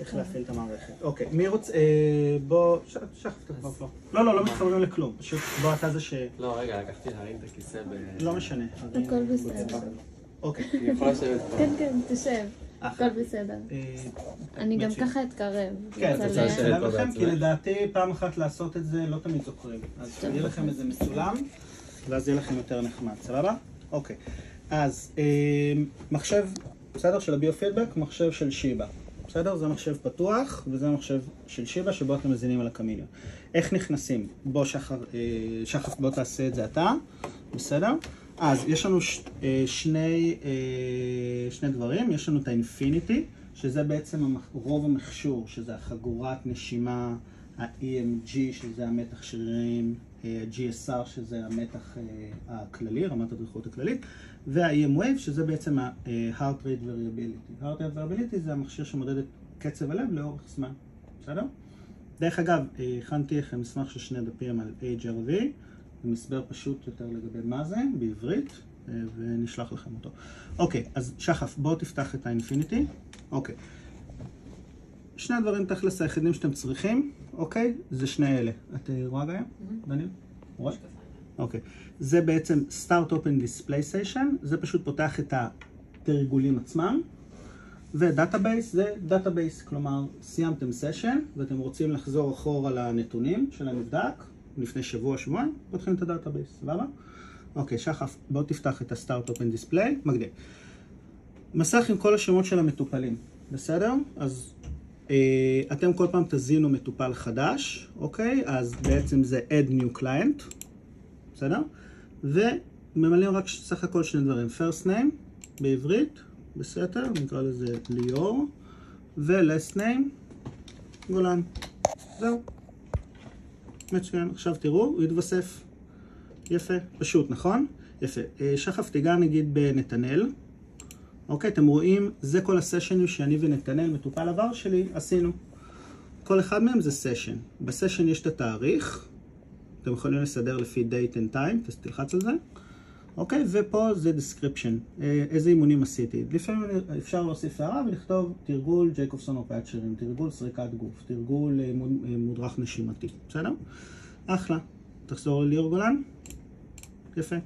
איך להפעיל את המערכת. אוקיי, מי רוצה... בוא... שחף תקבע פה. לא מתחברים לכלום. פשוט בוא אתה זה ש... לא, רגע, לקחתי להרים את הכיסא ב... לא משנה. הכל בסדר. אוקיי. אני יכול לשבת פה. כן, תשב. הכל בסדר. אני גם ככה אתקרב. כן, את רוצה לשלב לכם? כי לדעתי פעם אחת לעשות את זה לא תמיד זוכרים. אז יהיה לכם איזה מצולם, ואז יהיה לכם יותר נחמד. סבבה? אוקיי. אז מחשב, בסדר? של הביו-פידבק, מחשב של שיבה. בסדר? זה מחשב פתוח, וזה מחשב של שיבה שבו אתם מזינים על הקמיליון. איך נכנסים? בוא שחף, בוא תעשה את זה אתה. בסדר? אז יש לנו שני דברים. יש לנו את האינפיניטי, שזה בעצם רוב המכשור, שזה החגורת נשימה, ה-EMG, שזה המתח שרירים, ה-GSR, שזה המתח הכללי, רמת הדריכות הכללית, וה-EM Wave, שזה בעצם ה-Heart Rate Variability. Heart Rate Variability זה המכשיר שמודד את קצב הלב לאורך זמן. בסדר? דרך אגב, הכנתי לכם מסמך של 2 דפים על HRV, זה מסבר פשוט יותר לגבי מה זה, בעברית, ונשלח לכם אותו. אוקיי, אז שחף, בואו תפתח את האינפיניטי. אוקיי. שני הדברים תכלס היחידים שאתם צריכים, אוקיי? זה שני אלה. את רואה גאיה? דניאל? רואה? אוקיי. זה בעצם Start Open Display Session, זה פשוט פותח את התרגולים עצמם. ודאטאבייס זה דאטאבייס, כלומר סיימתם סשן ואתם רוצים לחזור אחורה לנתונים של הנבדק לפני שבועיים, פותחים את הדאטאבייס, סבבה? אוקיי, שחף, בואו תפתח את ה-Start Open Display, מגניב. מסך עם כל השמות של המטופלים, בסדר? אז אתם כל פעם תזינו מטופל חדש, אוקיי? אז בעצם זה Add New Client, בסדר? וממלאים רק סך הכל שני דברים, First Name בעברית, בסדר? נקרא לזה ליאור, ו-Last Name, גולן. זהו. מצוין, עכשיו תראו, הוא יתווסף. יפה, פשוט, נכון? יפה. שחף תיגע נגיד בנתנאל. אוקיי, אתם רואים, זה כל הסשנים שאני ונתנאל, מטופל עבר שלי, עשינו. כל אחד מהם זה סשן. בסשן יש את התאריך, אתם יכולים לסדר לפי date and time, תלחץ על זה. אוקיי, ופה זה description, איזה אימונים עשיתי. לפעמים אפשר להוסיף הערה ולכתוב תרגול ג'ייקובסון או פאצ'רים, תרגול סריקת גוף, תרגול מודרך נשימתי, בסדר? אחלה. תחזור לליאור גולן. יפה.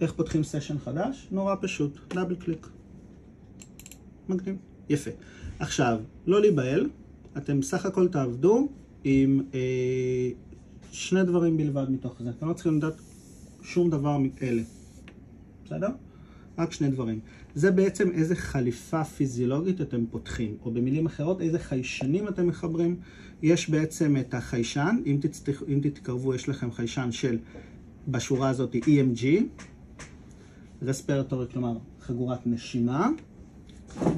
איך פותחים סשן חדש? נורא פשוט, דאבל קליק. מגניב. יפה. עכשיו, לא להיבהל, אתם סך הכל תעבדו עם שני דברים בלבד מתוך זה. אתם לא צריכים לדעת שום דבר מאלה. בסדר? רק שני דברים. זה בעצם איזה חליפה פיזיולוגית אתם פותחים, או במילים אחרות, איזה חיישנים אתם מחברים. יש בעצם את החיישן, אם תתקרבו, יש לכם חיישן של, בשורה הזאת, EMG, רספירטורי, כלומר, חגורת נשימה,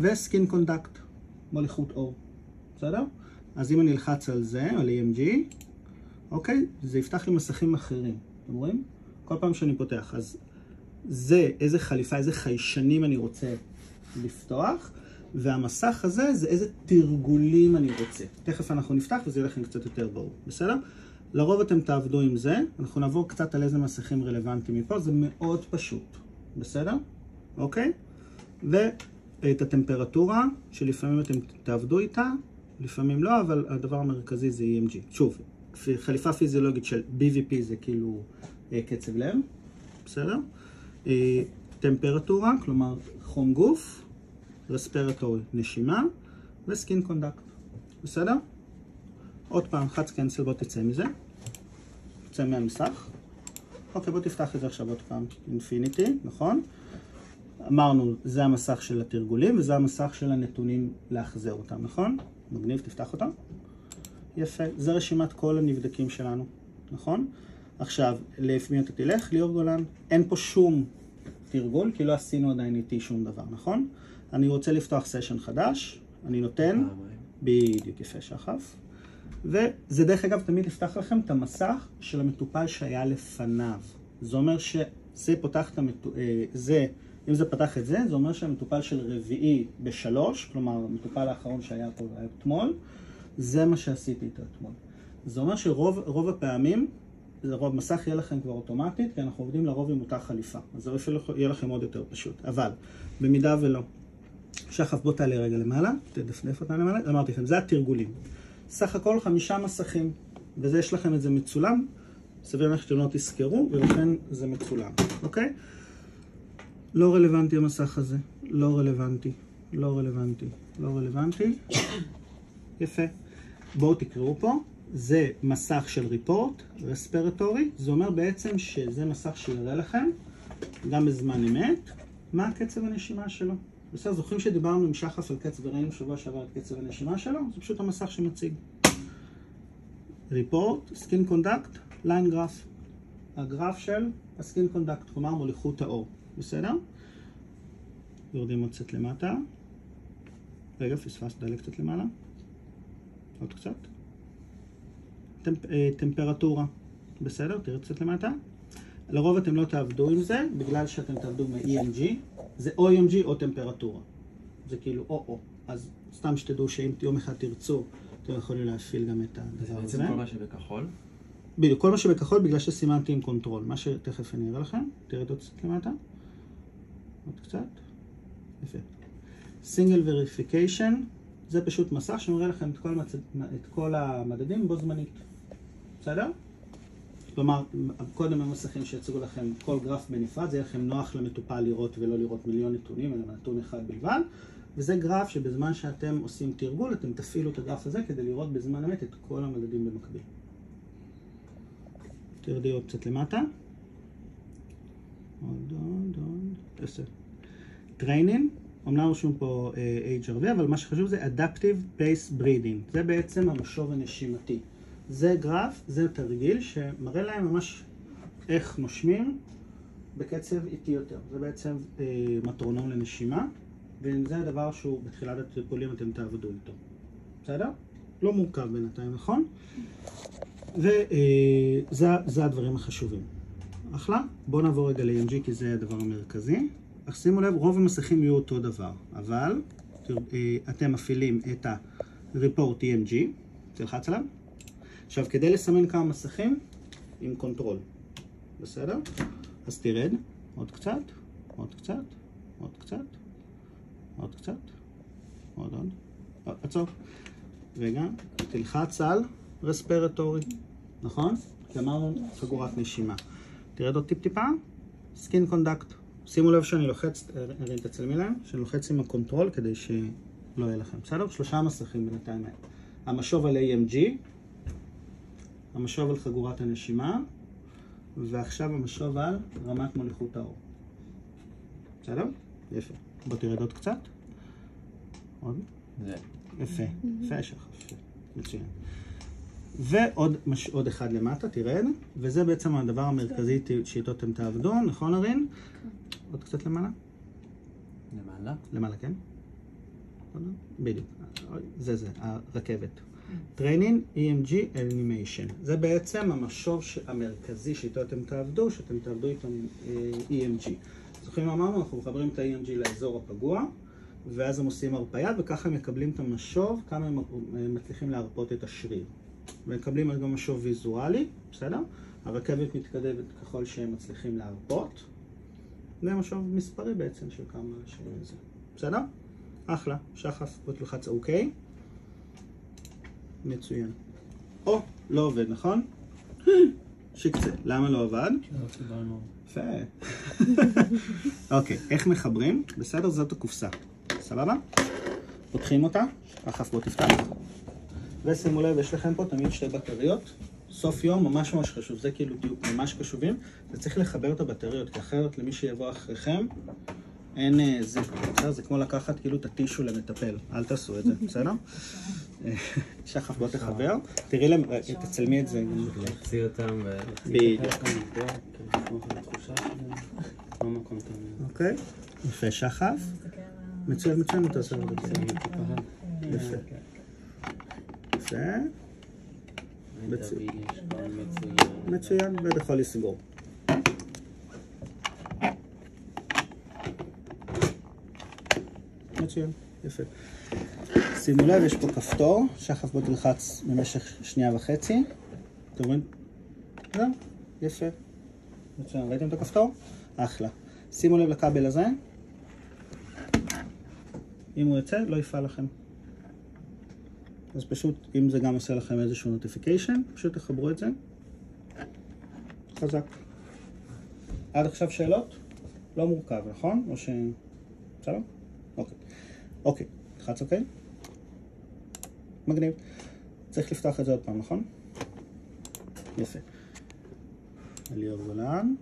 וסקין קונדקט, מוליכות אור. בסדר? אז אם אני אלחץ על זה, על EMG, אוקיי? זה יפתח לי מסכים אחרים. אתם רואים? כל פעם שאני פותח, אז זה איזה חליפה, איזה חיישנים אני רוצה לפתוח, והמסך הזה זה איזה תרגולים אני רוצה. תכף אנחנו נפתח וזה יהיה לכם קצת יותר ברור, בסדר? לרוב אתם תעבדו עם זה, אנחנו נעבור קצת על איזה מסכים רלוונטיים מפה, זה מאוד פשוט, בסדר? אוקיי? ואת הטמפרטורה, שלפעמים אתם תעבדו איתה, לפעמים לא, אבל הדבר המרכזי זה EMG. שוב, חליפה פיזיולוגית של BVP זה כאילו קצב לב, בסדר? טמפרטורה, כלומר חום גוף, רספירטורי, נשימה, וסקין קונדקט, בסדר? עוד פעם, חץ קנסל, בוא תצא מזה, תצא מהמסך. אוקיי, בוא תפתח את זה עכשיו עוד פעם, אינפיניטי, נכון? אמרנו, זה המסך של התרגולים, וזה המסך של הנתונים להחזר אותם, נכון? מגניב, תפתח אותם. יפה, זה רשימת כל הנבדקים שלנו, נכון? עכשיו, לפי מי אתה תלך? ליאור גולן. אין פה שום תרגול, כי לא עשינו עדיין איתי שום דבר, נכון? אני רוצה לפתוח סשן חדש, אני נותן, בדיוק יפה שחף, וזה דרך אגב תמיד יפתח לכם את המסך של המטופל שהיה לפניו. זה אומר שזה פותח את אם זה פתח את זה, זה אומר שהמטופל של רביעי ב3, כלומר המטופל האחרון שהיה פה אתמול, זה מה שעשיתי איתו אתמול. זה אומר שרוב הפעמים, רוב מסך יהיה לכם כבר אוטומטית, כי אנחנו עובדים לרוב עם אותה חליפה. אז זה יהיה לכם עוד יותר פשוט. אבל, במידה ולא, שחף, בוא תעלה רגע למעלה, תדפדף אותה למעלה, אמרתי לכם, זה התרגולים. סך הכל 5 מסכים, וזה יש לכם את זה מצולם, סביר לך שאתם לא תזכרו, ולכן זה מצולם, אוקיי? לא רלוונטי המסך הזה, לא רלוונטי, לא רלוונטי, לא רלוונטי. יפה. בואו תקראו פה, זה מסך של ריפורט, רספירטורי, זה אומר בעצם שזה מסך שיראה לכם, גם בזמן אמת, מה הקצב הנשימה שלו. בסדר, זוכרים שדיברנו עם שחף על קצב וראינו שבוע שעבר את קצב הנשימה שלו? זה פשוט המסך שמציג. ריפורט, סקין קונדקט, ליין גרף. הגרף של הסקין קונדקט, כלומר מוליכות האור. בסדר? יורדים עוד קצת למטה. רגע, פספסת, דלק קצת למעלה. עוד קצת. טמפרטורה. בסדר? תראו קצת למטה. לרוב אתם לא תעבדו עם זה, בגלל שאתם תעבדו מ-EMG. זה או EMG או טמפרטורה. זה כאילו או. אז סתם שתדעו שאם יום אחד תרצו, אתם יכולים להפעיל גם את הדבר הזה. זה כל מה שבכחול? בדיוק, כל מה שבכחול בגלל שסימנתי עם קונטרול. מה שתכף אני אראה לכם. תראו עוד קצת למטה. עוד קצת. יפה. סינגל וריפיקיישן. זה פשוט מסך שמראה לכם את כל המדדים בו זמנית. בסדר? כלומר, קודם המסכים שיציגו לכם כל גרף בנפרד, זה יהיה לכם נוח למטופל לראות ולא לראות מיליון נתונים, אלא נתון אחד בלבד. וזה גרף שבזמן שאתם עושים תרגול, אתם תפעילו את הגרף הזה כדי לראות בזמן אמת את כל המדדים במקביל. תרדי עוד קצת למטה. עוד. תעשה. טריינינג. אמנם רשום פה HRV, אבל מה שחשוב זה Adaptive Pace Breathing. זה בעצם המשוב הנשימתי. זה גרף, זה תרגיל שמראה להם ממש איך נושמים בקצב איטי יותר. זה בעצם מטרונום לנשימה, וזה הדבר שהוא בתחילת הטיפולים אתם תעבדו איתו. בסדר? לא מורכב בינתיים, נכון? וזה הדברים החשובים. אחלה? בואו נעבור רגע ל-EMG כי זה הדבר המרכזי. אך שימו לב, רוב המסכים יהיו אותו דבר, אבל אתם מפעילים את ה-Report EMG, תלחץ עליו. עכשיו, כדי לסמן כמה מסכים, עם קונטרול. בסדר? אז תרד, עוד קצת, עוד קצת, עוד קצת, עוד קצת, עוד. עצור. רגע, תלחץ על רספירטורי, נכון? כי אמרנו חגורת נשימה. תרד עוד טיפה, סקין קונדקט. שימו לב שאני לוחץ, הרי תצלמי להם, שאני לוחץ עם הקונטרול כדי שלא יהיה לכם. בסדר? 3 מסכים בינתיים. המשוב על AMG, המשוב על חגורת הנשימה, ועכשיו המשוב על רמת מוליכות האור. בסדר? יפה. בוא תרד עוד קצת. עוד. יפה. יפה שחף. מצוין. ועוד אחד למטה, תרד. וזה בעצם הדבר המרכזי שאיתו אתם תעבדו, נכון ארין? עוד קצת למעלה. למעלה? למעלה, כן. בדיוק. זה, הרכבת. טריינינג, EMG, אנימיישן. זה בעצם המשוב המרכזי שאיתו אתם תעבדו, שאתם תעבדו איתו עם EMG. זוכרים מה אמרנו? אנחנו מחברים את ה-EMG לאזור הפגוע, ואז הם עושים הרפאיה, וככה הם מקבלים את המשוב, כמה הם מצליחים להרפות את השריר. ומקבלים גם משוב ויזואלי, בסדר? הרכבת מתקדמת ככל שהם מצליחים להרפות. זה משוב מספרי בעצם של כמה שזה. בסדר? אחלה. שחף, בוא תלחץ אוקיי. מצוין. או, לא עובד, נכון? שיקצה. למה לא עבד? יפה. אוקיי, איך מחברים? בסדר, זאת הקופסה. סבבה? פותחים אותה. שחף, בוא תפתח. ושימו לב, יש לכם פה תמיד 2 בטריות. סוף יום ממש חשוב, זה כאילו ממש קשובים. זה צריך לחבר את הבטריות, כי אחרת למי שיבוא אחריכם, אין זה. זה כמו לקחת כאילו את הטישו למטפל. אל תעשו את זה, בסדר? שחף, בוא תחבר. תראי להם, תצלמי את זה. להחזיר אותם בדיוק. אוקיי. יפה, שחף. מצוין, אתה עושה את זה. יפה. יפה. מצוין, ובכל לסגור. מצוין, יפה. שימו לב, יש פה כפתור, שחף בוא תלחץ במשך 2.5 שניות. אתם רואים? זהו, יפה. מצוין, ראיתם את הכפתור? אחלה. שימו לב לכבל הזה. אם הוא יוצא, לא יפעל לכם. אז פשוט, אם זה גם עושה לכם איזשהו נוטיפיקיישן, פשוט תחברו את זה. חזק. עד עכשיו שאלות? לא מורכב, נכון? או ש... בסדר? אוקיי. אוקיי. תחץ אוקיי? מגניב. צריך לפתוח את זה עוד פעם, נכון? יפה. אליאור גולן.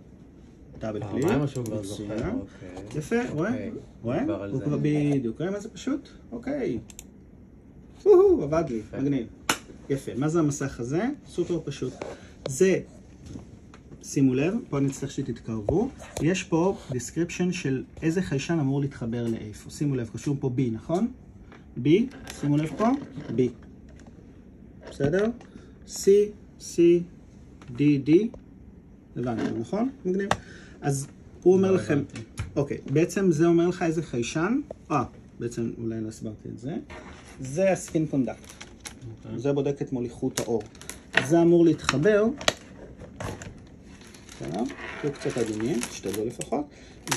דאבל קליק. מה משהו כבר זוכר? יפה, רואה? רואה? הוא כבר בדיוק. רואה מה זה פשוט? אוקיי. עבד לי, מגניב. יפה. מה זה המסך הזה? סופר פשוט. זה, שימו לב, פה אני צריך שתתקרבו. יש פה description של איזה חיישן אמור להתחבר לאיפה. שימו לב, קשור פה B, נכון? B, שימו לב פה, B. בסדר? C, C, D, D. הבנתם, נכון? מגניב. אז הוא אומר לכם, אוקיי, בעצם זה אומר לך איזה חיישן. בעצם אולי לא הסברתי את זה. זה הסקין קונדקט. זה בודק את מוליכות האור. זה אמור להתחבר. בסדר? זה קצת אדומים, תשתדלו לפחות.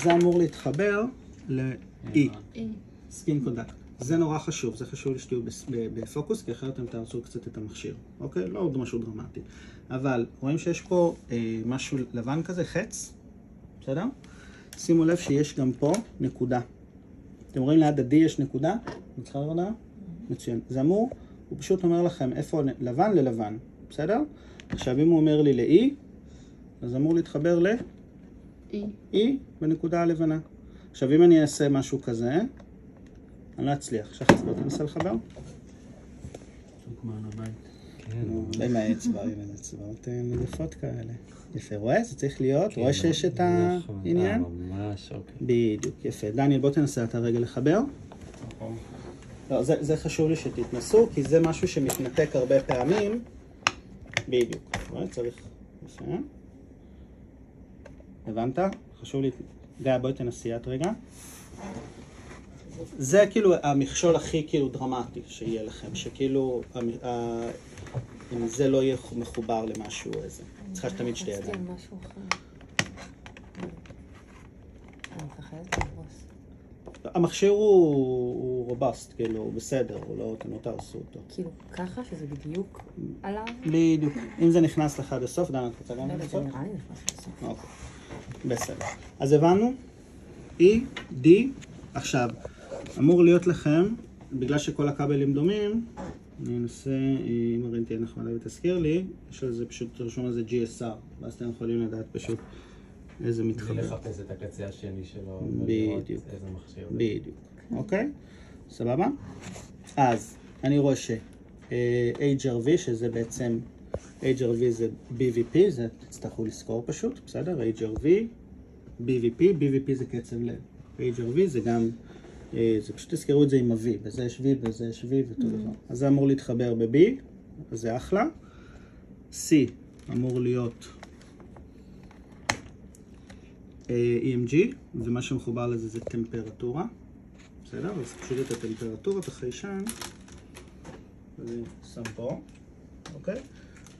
זה אמור להתחבר ל-E. סקין קונדקט. זה נורא חשוב, זה חשוב שתהיו בפוקוס, כי אחרת אתם תעשו קצת את המכשיר. אוקיי? לא עוד משהו דרמטי. אבל רואים שיש פה משהו לבן כזה, חץ. בסדר? שימו לב שיש גם פה נקודה. אתם רואים ליד ה-D יש נקודה? נצחה לרדה? מצוין. זה אמור, הוא פשוט אומר לכם איפה לבן ללבן. בסדר? עכשיו אם הוא אומר לי ל-E, אז אמור להתחבר ל-E בנקודה הלבנה. עכשיו אם אני אעשה משהו כזה, אני לא אצליח. שחץ, בוא תנסה לחבר. שוקמן הבית. כן. עם האצבע, עם האצבעות נדפות כאלה. יפה, רואה? זה צריך להיות. רואה שיש את העניין? ממש, אוקיי. בדיוק, יפה. דניאל, בוא תנסה את הרגע לחבר. לא, זה חשוב לי שתתנסו, כי זה משהו שמתנתק הרבה פעמים. בדיוק. רואה? צריך... יפה. הבנת? חשוב לי... גיא, בואי תנסי את רגע. זה כאילו המכשול הכי כאילו דרמטי שיהיה לכם, שכאילו אם זה לא יהיה מחובר למשהו איזה. צריכה שתמיד שתי ידיים. משהו אחר. אני מפחדת לבוס. המכשיר הוא רובסט, כאילו, הוא בסדר, הוא לא, אתם לא תהרסו אותו. כאילו ככה שזה בדיוק עליו? בדיוק. אם זה נכנס לך עד הסוף, דנה, את רוצה גם לא, זה לנסות? נראה לי נכנס לסוף. אוקיי, בסדר. אז הבנו? E, D, עכשיו, אמור להיות לכם, בגלל שכל הכבלים דומים, אני אנסה, אם הרין תהיה נחמדה ותזכיר לי, יש על זה פשוט רשום על זה GSR, ואז אתם יכולים לדעת פשוט איזה מתחבר. בלי לחפש את הקצה השני שלו, בדיוק. איזה מכשיר. בדיוק, אוקיי? סבבה? אז אני רואה ש-HRV, שזה בעצם, HRV זה BVP, זה תצטרכו לזכור פשוט, בסדר? HRV, BVP זה קצב לב. HRV זה גם, זה פשוט תזכרו את זה עם ה-V, בזה יש V, בזה יש V ואותו דבר. אז זה אמור להתחבר ב-B, אז זה אחלה. C אמור להיות EMG, ומה שמחובר לזה זה טמפרטורה. בסדר? אז פשוט את הטמפרטורה, את החיישן, ואני שם פה, אוקיי?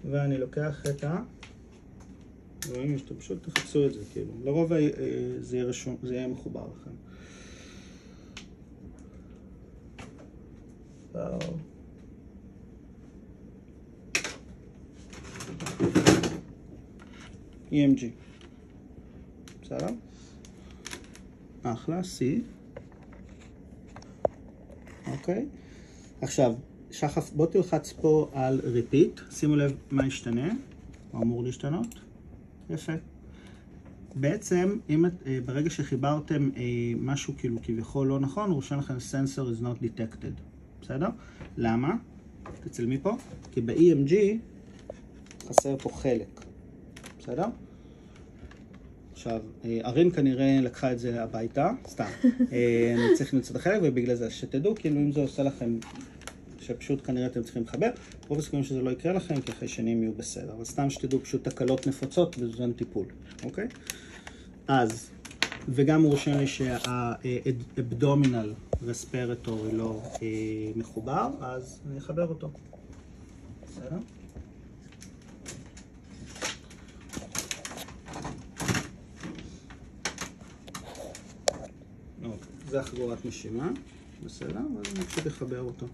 ואני לוקח את ה... רואים שאתם פשוט תחפשו את זה, כאילו. לרוב זה יהיה מחובר לכם. EMG. בסדר? אחלה, C. אוקיי. עכשיו, שחף, בוא תלחץ פה על repeat. שימו לב מה ישתנה. מה אמור להשתנות? יפה. בעצם, ברגע שחיברתם משהו כאילו כביכול לא נכון, הוא רושם לכם sensor is not detected. בסדר? למה? תצלמי פה. כי ב-EMG חסר פה חלק. בסדר? עכשיו, ארין כנראה לקחה את זה הביתה, סתם. אני צריך למצוא את החלק, ובגלל זה שתדעו, כאילו אם זה עושה לכם, שפשוט כנראה אתם צריכים לחבר, רוב הסיכויים שזה לא יקרה לכם, כי החיישנים יהיו בסדר. אבל סתם שתדעו פשוט תקלות נפוצות בזמן טיפול, אוקיי? אז, וגם הוא רושם לי שהאבדומינל רספירטורי לא מחובר, אז אני אחבר אותו. בסדר? זה חגורת נשימה. בסדר? אז אני פשוט אחבר אותו.